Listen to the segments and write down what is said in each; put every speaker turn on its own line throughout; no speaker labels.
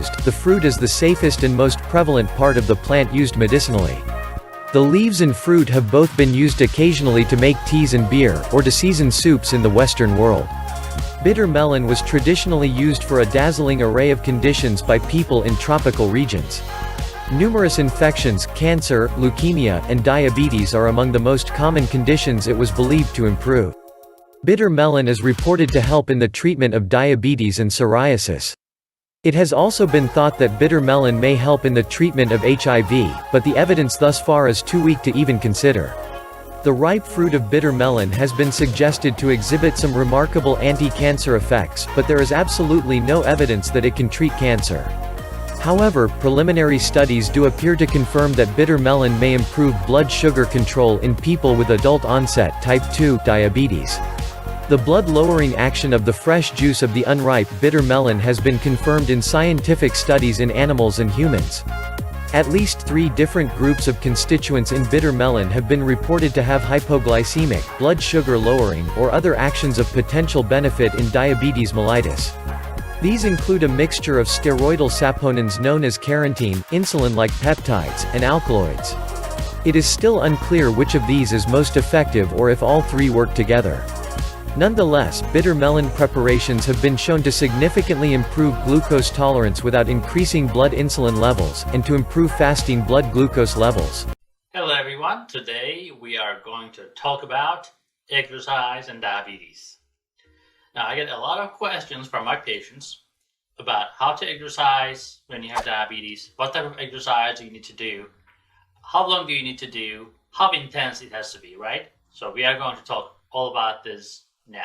used, the fruit is the safest and most prevalent part of the plant used medicinally. The leaves and fruit have both been used occasionally to make teas and beer, or to season soups in the Western world. Bitter melon was traditionally used for a dazzling array of conditions by people in tropical regions. Numerous infections, cancer, leukemia, and diabetes are among the most common conditions it was believed to improve. Bitter melon is reported to help in the treatment of diabetes and psoriasis. It has also been thought that bitter melon may help in the treatment of HIV, but the evidence thus far is too weak to even consider. The ripe fruit of bitter melon has been suggested to exhibit some remarkable anti-cancer effects, but there is absolutely no evidence that it can treat cancer. However, preliminary studies do appear to confirm that bitter melon may improve blood sugar control in people with adult-onset type 2 diabetes. The blood-lowering action of the fresh juice of the unripe bitter melon has been confirmed in scientific studies in animals and humans. At least 3 different groups of constituents in bitter melon have been reported to have hypoglycemic, blood sugar lowering, or other actions of potential benefit in diabetes mellitus. These include a mixture of steroidal saponins known as carotene, insulin-like peptides, and alkaloids. It is still unclear which of these is most effective or if all 3 work together. Nonetheless, bitter melon preparations have been shown to significantly improve glucose tolerance without increasing blood insulin levels, and to improve fasting blood glucose levels.
Hello everyone, today we are going to talk about exercise and diabetes. Now, I get a lot of questions from my patients about how to exercise when you have diabetes, what type of exercise do you need to do, how long do you need to do, how intense it has to be, right? So we are going to talk all about this now.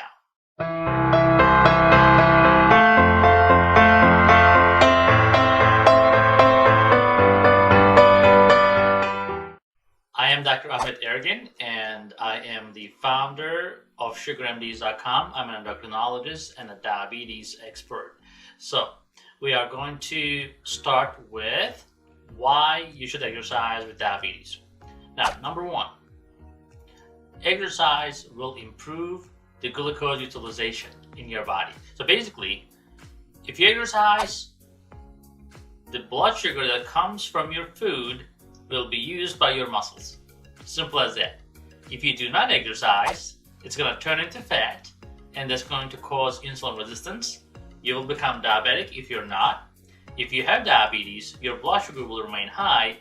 I am Dr. Ahmed Ergin, and I am the founder of SugarMDs.com. I'm an endocrinologist and a diabetes expert. So we are going to start with why you should exercise with diabetes. Now, number 1, exercise will improve the glucose utilization in your body. So basically, if you exercise, the blood sugar that comes from your food will be used by your muscles. Simple as that. If you do not exercise, it's going to turn into fat, and that's going to cause insulin resistance. You will become diabetic if you're not. If you have diabetes, your blood sugar will remain high,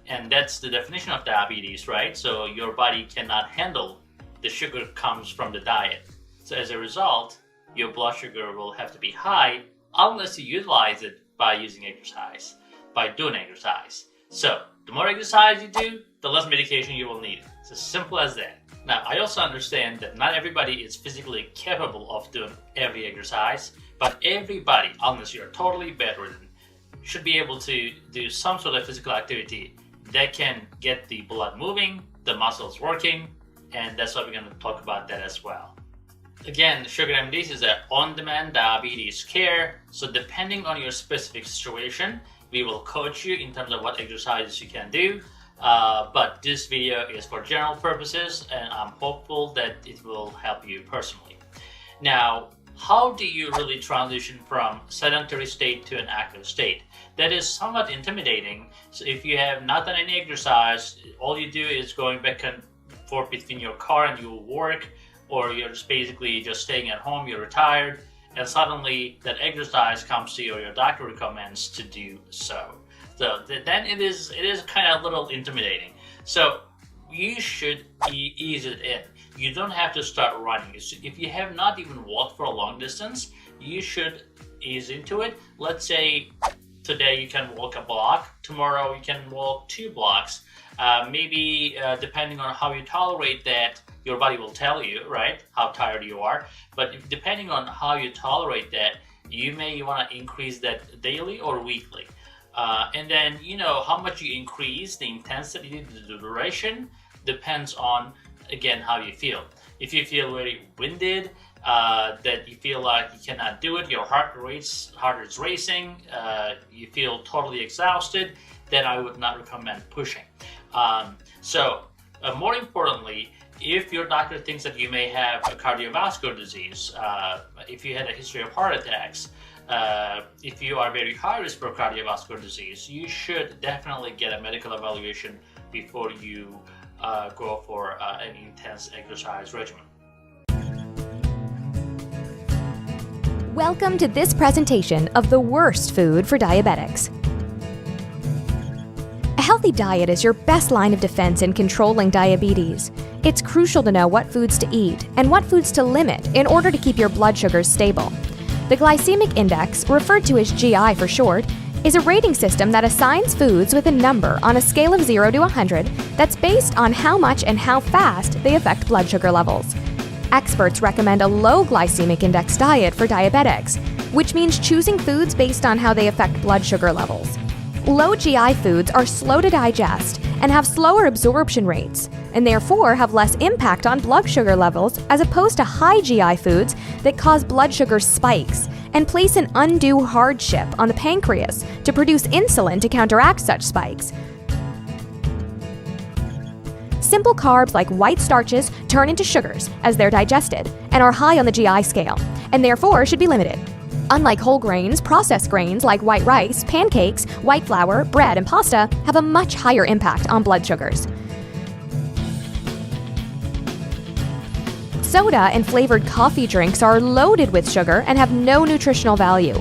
and that's the definition of diabetes, right? So your body cannot handle the sugar that comes from the diet. So as a result, your blood sugar will have to be high unless you utilize it by using exercise, by doing exercise. So the more exercise you do, the less medication you will need. It's as simple as that. Now, I also understand that not everybody is physically capable of doing every exercise, but everybody, unless you're totally bedridden, should be able to do some sort of physical activity that can get the blood moving, the muscles working, and that's why we're going to talk about that as well. Again, Sugar MDs is an on-demand diabetes care, so depending on your specific situation, we will coach you in terms of what exercises you can do. But this video is for general purposes, and I'm hopeful that it will help you personally. Now, how do you really transition from sedentary state to an active state? That is somewhat intimidating. So if you have not done any exercise, all you do is going back and forth between your car and your work, or you're just basically just staying at home, you're retired, and suddenly that exercise comes to you or your doctor recommends to do so. So then it is kind of a little intimidating. So you should ease it in. You don't have to start running. If you have not even walked for a long distance, you should ease into it. Let's say today you can walk a block, tomorrow you can walk 2 blocks. Maybe depending on how you tolerate that, your body will tell you, right, how tired you are. But depending on how you tolerate that, you may want to increase that daily or weekly. And then, how much you increase the intensity, the duration, depends on, again, how you feel. If you feel very winded, that you feel like you cannot do it, your heart is racing, you feel totally exhausted, then I would not recommend pushing. More importantly, if your doctor thinks that you may have a cardiovascular disease, if you had a history of heart attacks, if you are very high risk for cardiovascular disease, you should definitely get a medical evaluation before you go for an intense exercise regimen.
Welcome to this presentation of the worst food for diabetics. A healthy diet is your best line of defense in controlling diabetes. It's crucial to know what foods to eat and what foods to limit in order to keep your blood sugars stable. The glycemic index, referred to as GI for short, is a rating system that assigns foods with a number on a scale of 0 to 100 that's based on how much and how fast they affect blood sugar levels. Experts recommend a low glycemic index diet for diabetics, which means choosing foods based on how they affect blood sugar levels. Low GI foods are slow to digest and have slower absorption rates, and therefore have less impact on blood sugar levels as opposed to high GI foods that cause blood sugar spikes and place an undue hardship on the pancreas to produce insulin to counteract such spikes. Simple carbs like white starches turn into sugars as they're digested and are high on the GI scale, and therefore should be limited. Unlike whole grains, processed grains like white rice, pancakes, white flour, bread, and pasta have a much higher impact on blood sugars. Soda and flavored coffee drinks are loaded with sugar and have no nutritional value.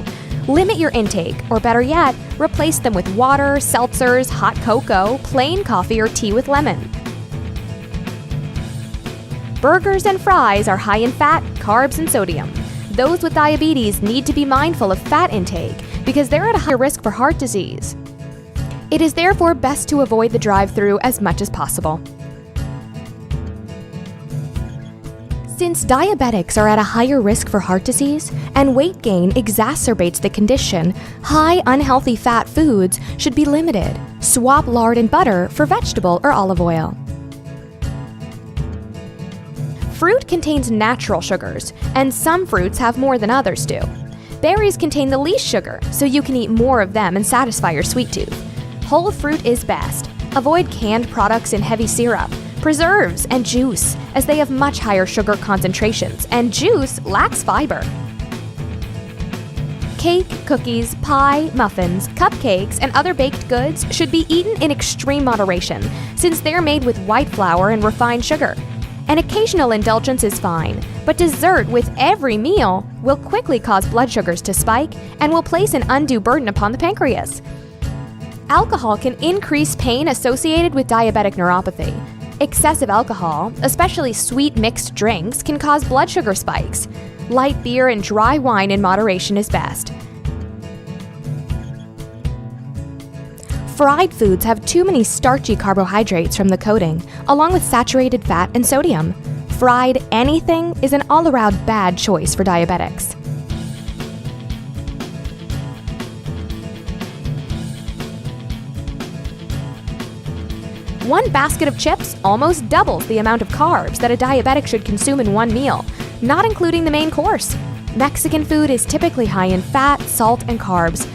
Limit your intake, or better yet, replace them with water, seltzers, hot cocoa, plain coffee, or tea with lemon. Burgers and fries are high in fat, carbs, and sodium. Those with diabetes need to be mindful of fat intake because they're at a higher risk for heart disease. It is therefore best to avoid the drive-thru as much as possible. Since diabetics are at a higher risk for heart disease and weight gain exacerbates the condition, high unhealthy fat foods should be limited. Swap lard and butter for vegetable or olive oil. Fruit contains natural sugars, and some fruits have more than others do. Berries contain the least sugar, so you can eat more of them and satisfy your sweet tooth. Whole fruit is best. Avoid canned products and heavy syrup, preserves, and juice, as they have much higher sugar concentrations, and juice lacks fiber. Cake, cookies, pie, muffins, cupcakes, and other baked goods should be eaten in extreme moderation, since they're made with white flour and refined sugar. An occasional indulgence is fine, but dessert with every meal will quickly cause blood sugars to spike and will place an undue burden upon the pancreas. Alcohol can increase pain associated with diabetic neuropathy. Excessive alcohol, especially sweet mixed drinks, can cause blood sugar spikes. Light beer and dry wine in moderation is best. Fried foods have too many starchy carbohydrates from the coating, along with saturated fat and sodium. Fried anything is an all-around bad choice for diabetics. One basket of chips almost doubles the amount of carbs that a diabetic should consume in one meal, not including the main course. Mexican food is typically high in fat, salt, and carbs.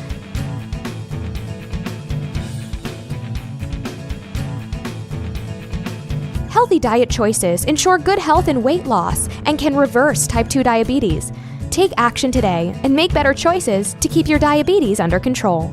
Healthy diet choices ensure good health and weight loss and can reverse type 2 diabetes. Take action today and make better choices to keep your diabetes under control.